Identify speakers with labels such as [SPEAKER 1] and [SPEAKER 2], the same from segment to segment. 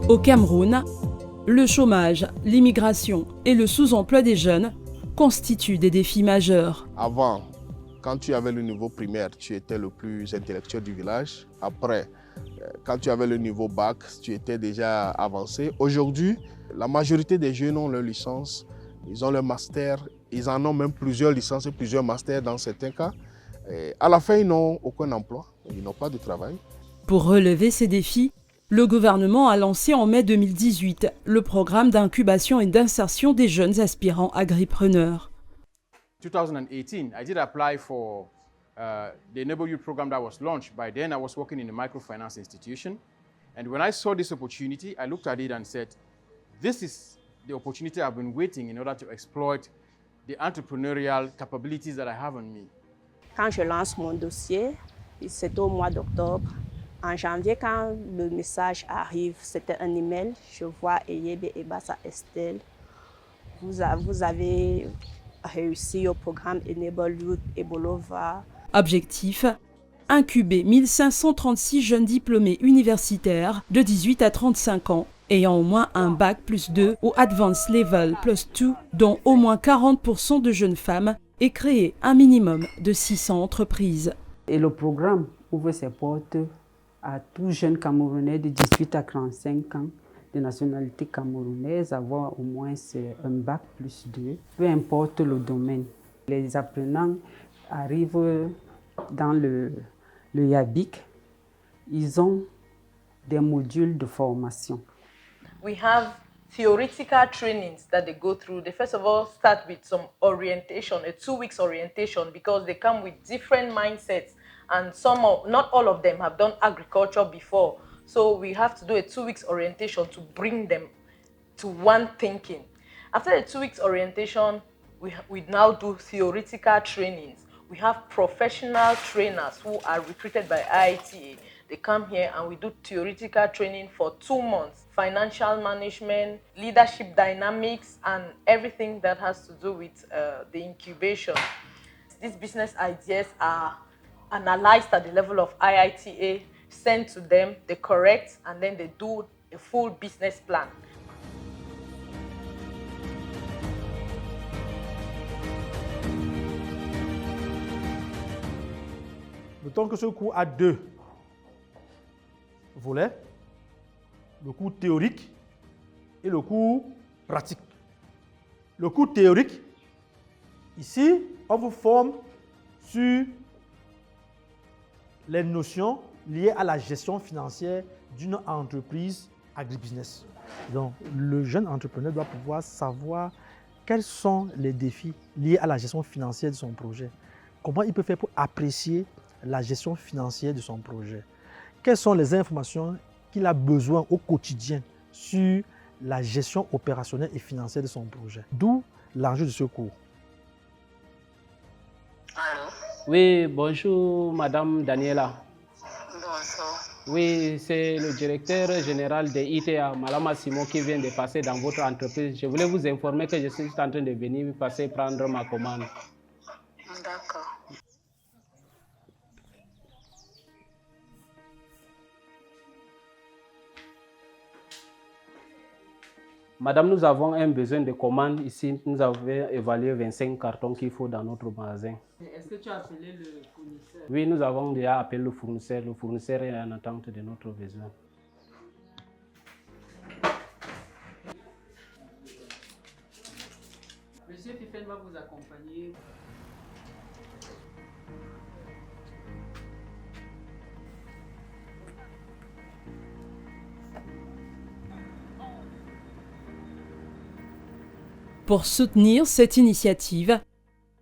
[SPEAKER 1] Au Cameroun, le chômage, l'immigration et le sous-emploi des jeunes constituent des défis majeurs.
[SPEAKER 2] Avant, quand tu avais le niveau primaire, tu étais le plus intellectuel du village. Après, quand tu avais le niveau bac, tu étais déjà avancé. Aujourd'hui, la majorité des jeunes ont leur licence, ils ont leur master, ils en ont même plusieurs licences et plusieurs masters dans certains cas. Et à la fin, ils n'ont aucun emploi, ils n'ont pas de travail.
[SPEAKER 1] Pour relever ces défis, le gouvernement a lancé en mai 2018 le programme d'incubation et d'insertion des jeunes aspirants agripreneurs.
[SPEAKER 3] 2018, I did apply for the Enable Youth program that was launched. By then, I was working in a microfinance institution. And when I saw this opportunity, I looked at it and said, this is the opportunity I've been waiting in order to exploit the entrepreneurial capabilities that I have in me.
[SPEAKER 4] Quand je lance mon dossier, c'est au mois d'octobre. En janvier, quand le message arrive, c'était un email. Je vois Eyebe Ebassa Estelle. Vous avez réussi au programme Enable Youth Ebolova.
[SPEAKER 1] Objectif, incuber 1536 jeunes diplômés universitaires de 18 à 35 ans ayant au moins un bac plus 2 ou Advanced Level plus 2, dont au moins 40% de jeunes femmes, et créer un minimum de 600 entreprises.
[SPEAKER 5] Et le programme ouvre ses portes à tout jeune Camerounais de 18 à 45 ans de nationalité camerounaise, avoir au moins un bac plus 2, peu importe le domaine. Les apprenants arrivent dans le YABIC, ils ont des modules de formation.
[SPEAKER 6] We have theoretical trainings that they go through. They first of all start with some orientation, a 2 weeks orientation, because they come with different mindsets, and not all of them have done agriculture before. So we have to do a 2 weeks orientation to bring them to one thinking. After the 2 weeks orientation, we now do theoretical trainings. We have professional trainers who are recruited by IITA. They come here and we do theoretical training for 2 months. Financial management, leadership dynamics, and everything that has to do with the incubation. These business ideas are analyzed at the level of IITA, sent to them, they correct, and then they do a full business plan.
[SPEAKER 7] Notons que ce cours a 2 volets, le cours théorique et le cours pratique. Le cours théorique, ici, on vous forme sur les notions liées à la gestion financière d'une entreprise agribusiness. Donc, le jeune entrepreneur doit pouvoir savoir quels sont les défis liés à la gestion financière de son projet. Comment il peut faire pour apprécier la gestion financière de son projet. Quelles sont les informations qu'il a besoin au quotidien sur la gestion opérationnelle et financière de son projet. D'où l'enjeu de ce cours.
[SPEAKER 8] Allô?
[SPEAKER 9] Oui, bonjour Madame Daniela.
[SPEAKER 8] Bonjour.
[SPEAKER 9] Oui, c'est le directeur général de ITA, Malama Simon, qui vient de passer dans votre entreprise. Je voulais vous informer que je suis en train de venir passer prendre ma commande.
[SPEAKER 8] D'accord.
[SPEAKER 9] Madame, nous avons un besoin de commande ici. Nous avons évalué 25 cartons qu'il faut dans notre magasin.
[SPEAKER 5] Est-ce que tu as appelé le fournisseur?
[SPEAKER 9] Oui, nous avons déjà appelé le fournisseur. Le fournisseur est en attente de notre besoin.
[SPEAKER 5] Monsieur Fifen va vous accompagner.
[SPEAKER 1] Pour soutenir cette initiative,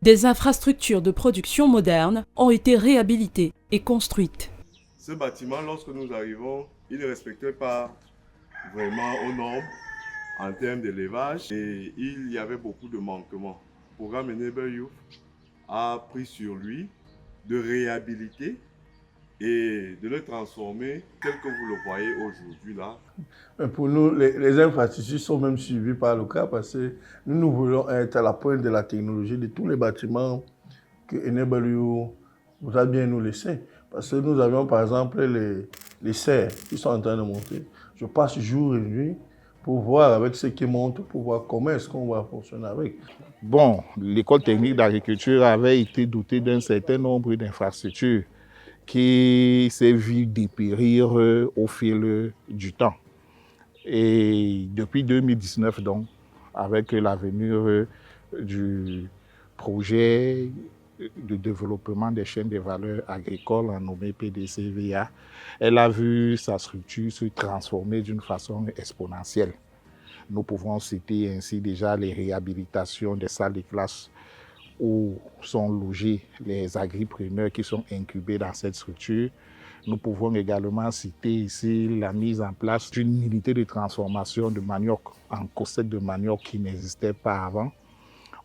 [SPEAKER 1] des infrastructures de production modernes ont été réhabilitées et construites.
[SPEAKER 10] Ce bâtiment, lorsque nous arrivons, il ne respectait pas vraiment aux normes en termes d'élevage et il y avait beaucoup de manquements. Le programme Enable Youth a pris sur lui de réhabiliter et de le transformer tel que vous le voyez aujourd'hui là.
[SPEAKER 11] Pour nous, les infrastructures sont même suivies par le cas parce que nous voulons être à la pointe de la technologie de tous les bâtiments que Enable Youth vous a bien nous laissé. Parce que nous avions par exemple les serres qui sont en train de monter. Je passe jour et nuit pour voir avec ce qui monte, pour voir comment est-ce qu'on va fonctionner avec.
[SPEAKER 12] Bon, l'école technique d'agriculture avait été dotée d'un certain nombre d'infrastructures qui s'est vu dépérir au fil du temps. Et depuis 2019, donc, avec la venue du projet de développement des chaînes de valeur agricoles, nommé PDCVA, elle a vu sa structure se transformer d'une façon exponentielle. Nous pouvons citer ainsi déjà les réhabilitations des salles de classe où sont logés les agripreneurs qui sont incubés dans cette structure. Nous pouvons également citer ici la mise en place d'une unité de transformation de manioc en cosette de manioc qui n'existait pas avant.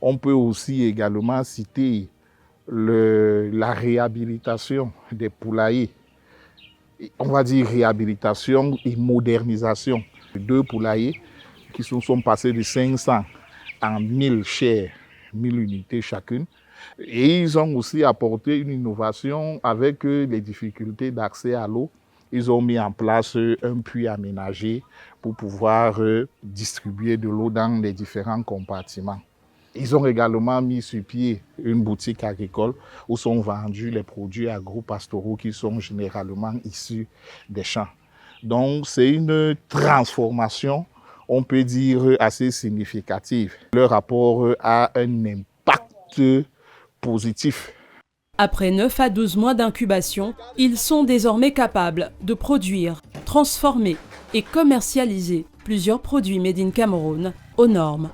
[SPEAKER 12] On peut aussi également citer la réhabilitation des poulaillers. On va dire réhabilitation et modernisation de 2 poulaillers qui sont passés de 500 en 1000 chairs, 1000 unités chacune. Et ils ont aussi apporté une innovation avec les difficultés d'accès à l'eau. Ils ont mis en place un puits aménagé pour pouvoir distribuer de l'eau dans les différents compartiments. Ils ont également mis sur pied une boutique agricole où sont vendus les produits agro-pastoraux qui sont généralement issus des champs. Donc c'est une transformation, on peut dire, assez significative. Leur rapport a un impact positif.
[SPEAKER 1] Après 9 à 12 mois d'incubation, ils sont désormais capables de produire, transformer et commercialiser plusieurs produits made in Cameroun aux normes.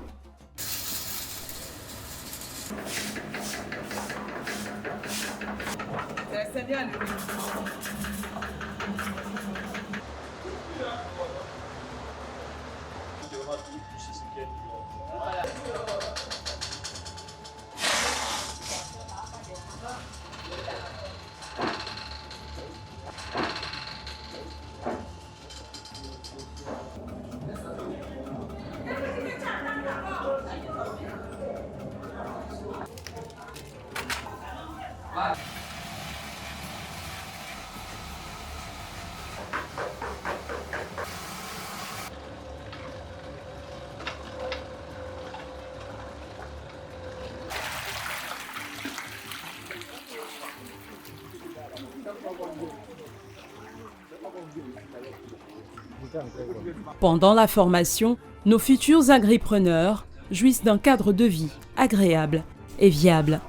[SPEAKER 1] Pendant la formation, nos futurs agripreneurs jouissent d'un cadre de vie agréable et viable.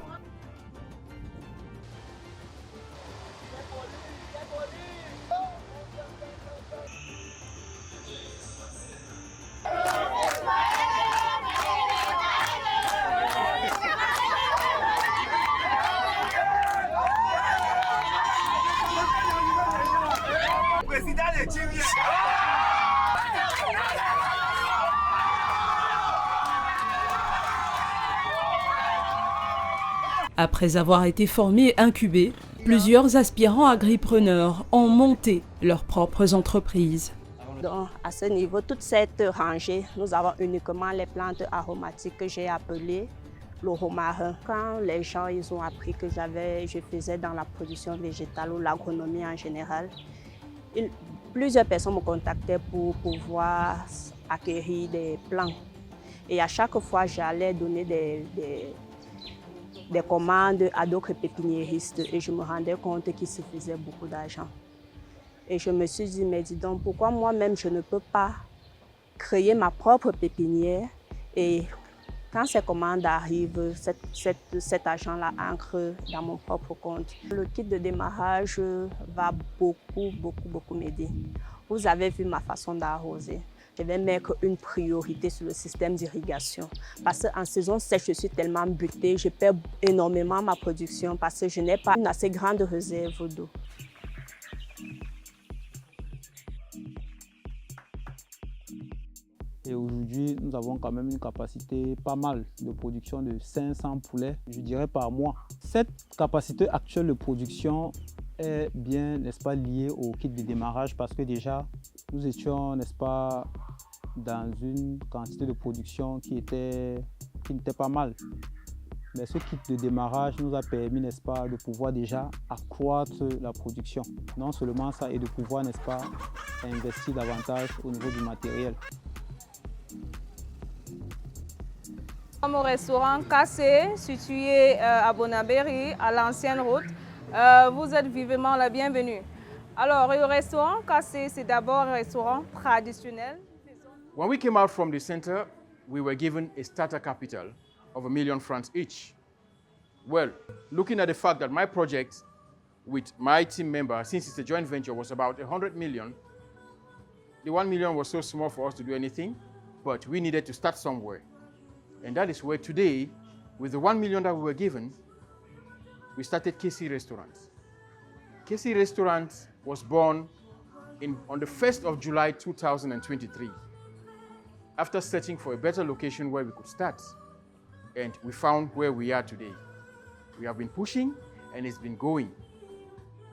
[SPEAKER 1] Après avoir été formés et incubés, plusieurs aspirants agripreneurs ont monté leurs propres entreprises.
[SPEAKER 4] Donc, à ce niveau, toute cette rangée, nous avons uniquement les plantes aromatiques que j'ai appelées le romarin. Quand les gens ils ont appris que je faisais dans la production végétale ou l'agronomie en général, plusieurs personnes me contactaient pour pouvoir acquérir des plants. Et à chaque fois, j'allais donner des commandes à d'autres pépiniéristes et je me rendais compte qu'ils se faisaient beaucoup d'argent. Et je me suis dit, mais dis donc, pourquoi moi-même je ne peux pas créer ma propre pépinière et quand ces commandes arrivent, cet argent-là ancre dans mon propre compte. Le kit de démarrage va beaucoup m'aider. Vous avez vu ma façon d'arroser. Je vais mettre une priorité sur le système d'irrigation. Parce qu'en saison sèche, je suis tellement butée, je perds énormément ma production parce que je n'ai pas une assez grande réserve d'eau.
[SPEAKER 13] Et aujourd'hui, nous avons quand même une capacité pas mal de production de 500 poulets, je dirais, par mois. Cette capacité actuelle de production est bien, n'est-ce pas, liée au kit de démarrage parce que déjà, nous étions, n'est-ce pas, dans une quantité de production qui n'était pas mal. Mais ce kit de démarrage nous a permis, n'est-ce pas, de pouvoir déjà accroître la production. Non seulement ça, et de pouvoir, n'est-ce pas, investir davantage au niveau du matériel.
[SPEAKER 14] Au restaurant Cassé, situé à Bonabéry, à l'ancienne route, vous êtes vivement la bienvenue. Alors, le restaurant Cassé, c'est d'abord un restaurant traditionnel.
[SPEAKER 3] When we came out from the center, we were given a starter capital of $1 million each. Well, looking at the fact that my project with my team member, since it's a joint venture, was about 100 million, the 1 million was so small for us to do anything, but we needed to start somewhere. And that is where today, with the 1 million that we were given, we started KC Restaurants. KC Restaurants was born on the 1st of July 2023. After searching for a better location where we could start, and we found where we are today. We have been pushing and it's been going.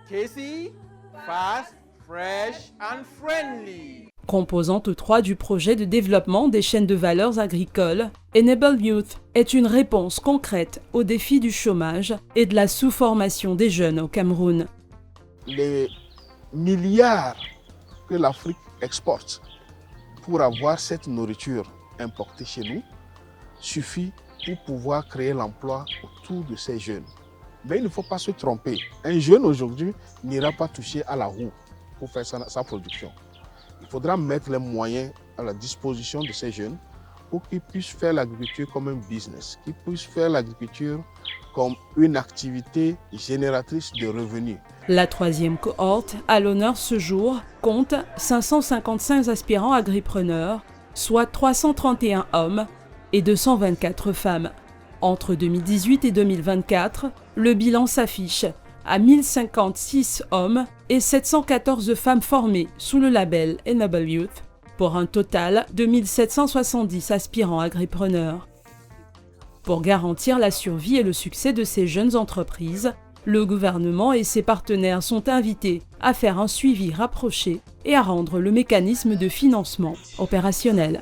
[SPEAKER 3] KC, fast, fresh and friendly.
[SPEAKER 1] Composante 3 du projet de développement des chaînes de valeurs agricoles, Enable Youth est une réponse concrète aux défis du chômage et de la sous-formation des jeunes au Cameroun.
[SPEAKER 2] Les milliards que l'Afrique exporte pour avoir cette nourriture importée chez nous suffit pour pouvoir créer l'emploi autour de ces jeunes. Mais il ne faut pas se tromper. Un jeune aujourd'hui n'ira pas toucher à la roue pour faire sa production. Il faudra mettre les moyens à la disposition de ces jeunes pour qu'ils puissent faire l'agriculture comme un business, qu'ils puissent faire l'agriculture comme une activité génératrice de revenus.
[SPEAKER 1] La troisième cohorte, à l'honneur ce jour, compte 555 aspirants agripreneurs, soit 331 hommes et 224 femmes. Entre 2018 et 2024, le bilan s'affiche à 1056 hommes et 714 femmes formées sous le label Enable Youth, pour un total de 1770 aspirants agripreneurs. Pour garantir la survie et le succès de ces jeunes entreprises, le gouvernement et ses partenaires sont invités à faire un suivi rapproché et à rendre le mécanisme de financement opérationnel.